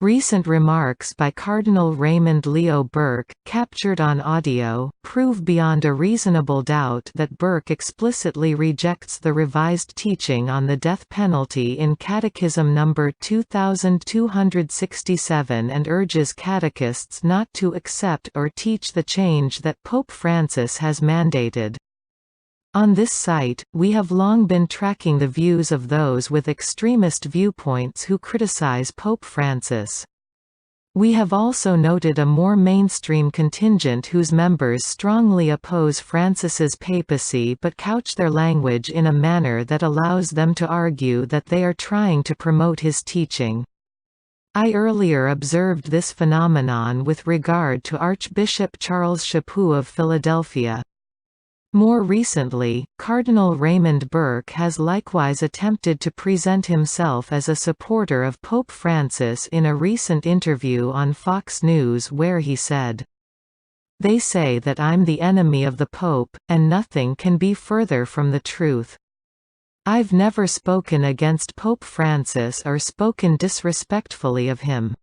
Recent remarks by Cardinal Raymond Leo Burke, captured on audio, prove beyond a reasonable doubt that Burke explicitly rejects the revised teaching on the death penalty in Catechism No. 2267 and urges catechists not to accept or teach the change that Pope Francis has mandated. On this site, we have long been tracking the views of those with extremist viewpoints who criticize Pope Francis. We have also noted a more mainstream contingent whose members strongly oppose Francis's papacy but couch their language in a manner that allows them to argue that they are trying to promote his teaching. I earlier observed this phenomenon with regard to Archbishop Charles Chaput of Philadelphia. More recently, Cardinal Raymond Burke has likewise attempted to present himself as a supporter of Pope Francis in a recent interview on Fox News where he said, "They say that I'm the enemy of the Pope, and nothing can be further from the truth. I've never spoken against Pope Francis or spoken disrespectfully of him."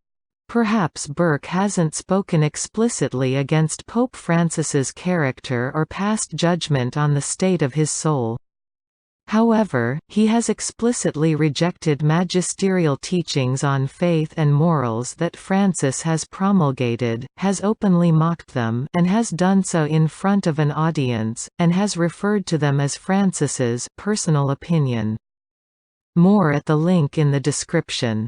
Perhaps Burke hasn't spoken explicitly against Pope Francis's character or passed judgment on the state of his soul. However, he has explicitly rejected magisterial teachings on faith and morals that Francis has promulgated, has openly mocked them, and has done so in front of an audience, and has referred to them as Francis's personal opinion. More at the link in the description.